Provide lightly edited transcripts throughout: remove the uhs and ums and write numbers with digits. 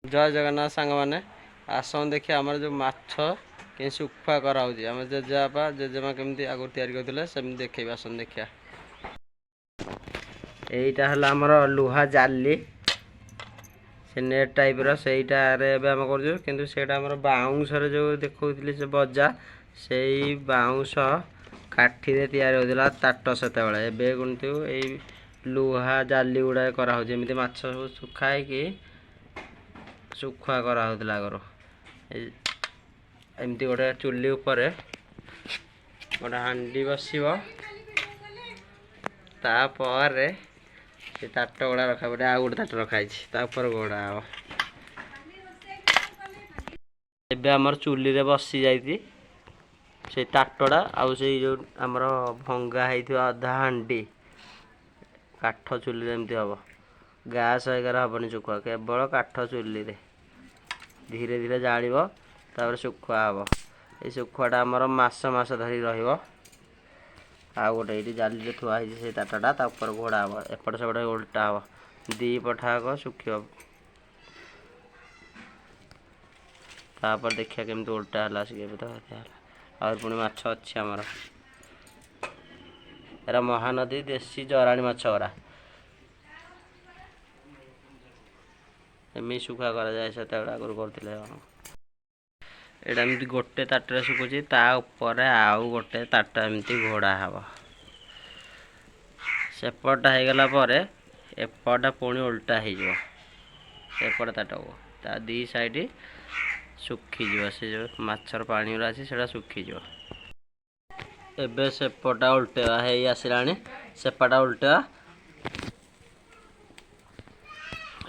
जय जगन्नाथ सांग मैंने आसन देखिए आम जो माछ कि शुखुआ कराऊँगी आम जेजेबापा जेजेमा केमती आगुरी तैयारी करते सेमती देखे आसन देखिया यहीटा है आमर लुहा जाली से नेट टाइप रईटार आम कर बाउंश जो देखी से बजा से बाउंश काठी तैयारी होता ताट से गुंतु यही लुहा जाली गुड़ाए कराऊँगी माछ सब सुखाई शुखुआ कराला आगर एमती गोटे चुली उपर गोटे हांडी बसव तापर से ताट गुड़ा रखा गोटे आउ गोटे ताट रखाई घोड़ा हम एबे आमर चुली रे बसी जाइए से ताटड़ा आउ से जो आमर भंगा होता अधा हांडी काठ चुली एमती हम गैस वगैरह हेनी शुखुआ केवल काठ चुली रे धीरे धीरे जालिब तापर शुखुआ हम ये शुखुआटा आमर मास धरी गोटे ये जाली थुआई से ताटटा तापर घोड़ा हम एपट सेपट उल्टा हम दी पठाक शुखिब तापर देखिए केमती उल्टा है और पुणी माछ अच्छी आमर एरा महानदी देशी जराणी माछ गुरा एमती शुखा कर आगुरी करते एमती गोटे ताटे शुखुची तापर आउ गोटे ताट एमती घोड़ा हम सेपटा होगला एपटा पुणी उल्टा होपट ताट को ता दी साइड सुखीज से जो माछर पानी गुरा अच्छे से सुखीज एबे सेपटा उल्टेवा है आसला सेपटा उल्टेवा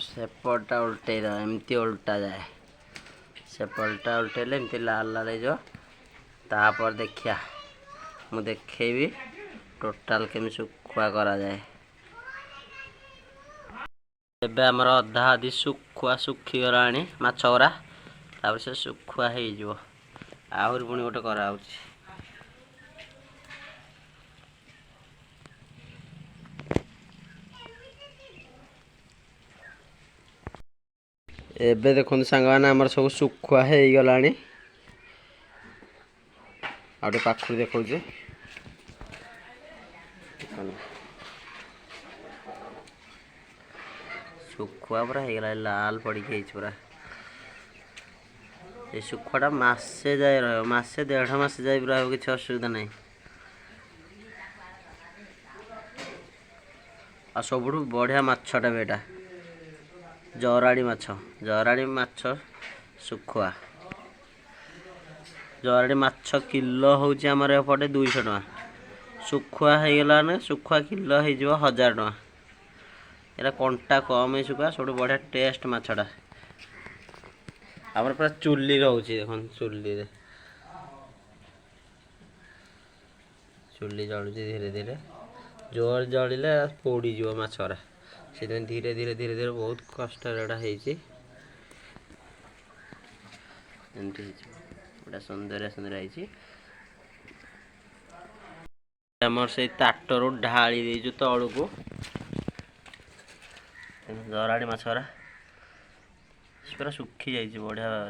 सेपटा उल्टे एमती उल्टा जाए सेपटा उल्टेले एमती लाल लाल तापर देखिया मु देखेबी टोटाल केमी शुखुआ करा जाए एबे हमर अधा आदि शुखुआ सुखी गला माछ गुरा तापर से शुखुआ हो आहरी पुणी गोटे कराउछि एबे देखो सांग मैंने आमर सब शुखुआ हो गला आउटे पाखु देखा शुखुआ पूरा हो लाल पड़ी पूरा ये शुखुआटा मसे जाए रसे 1.5 मास जाए रहा किसी असुविधा नहीं आ सब बढ़िया माछटा बेटा जराड़ी माछ शुखुआ जराड़ी माछ किलो हूँ आमर एपटे 200 टका शुखुआ होगला ना शुखुआ किलो हो 1000 टका एरा कंटा कम है शुखुआ सब बढ़िया टेस्ट माछटा आमर पूरा चुली रोचे देख चुली जलुची धीरे धीरे जोर जलिले पोड़ी जीव माछरा से धीरे धीरे धीरे धीरे बहुत कष्ट गोटा सुंदर सुंदर आमर से ताटरू ढाली देचु तलू को जराड़ी माछरा पूरा सुखी जाइए बढ़िया भाव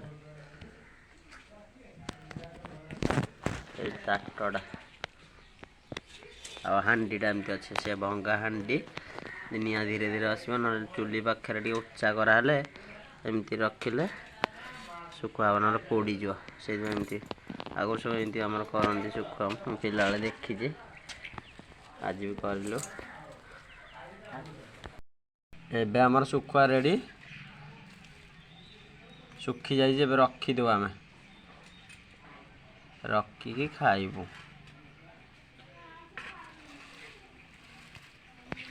ताटटा आ हांडीटा एमती अच्छे से भंगा हांडी निया धीरे धीरे आसो ना चुली पाखे टे उच्चा कराले एमती रखिले शुखुआ हम ना पोड़ीज से एमती आगुरी सब एमती आम करती शुखुआ पिला बेले देखी आज भी करूँ एबे आमर शुखुआ रेडी सुखी जाइए रखीदेव आम रखिकी खाइबू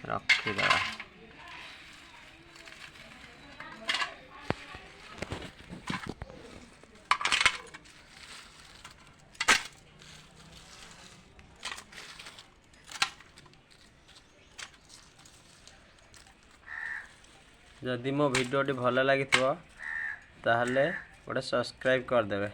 रखीद जदि मो भिडियोटी भल लगी ताहले गोटे सब्सक्राइब करदे।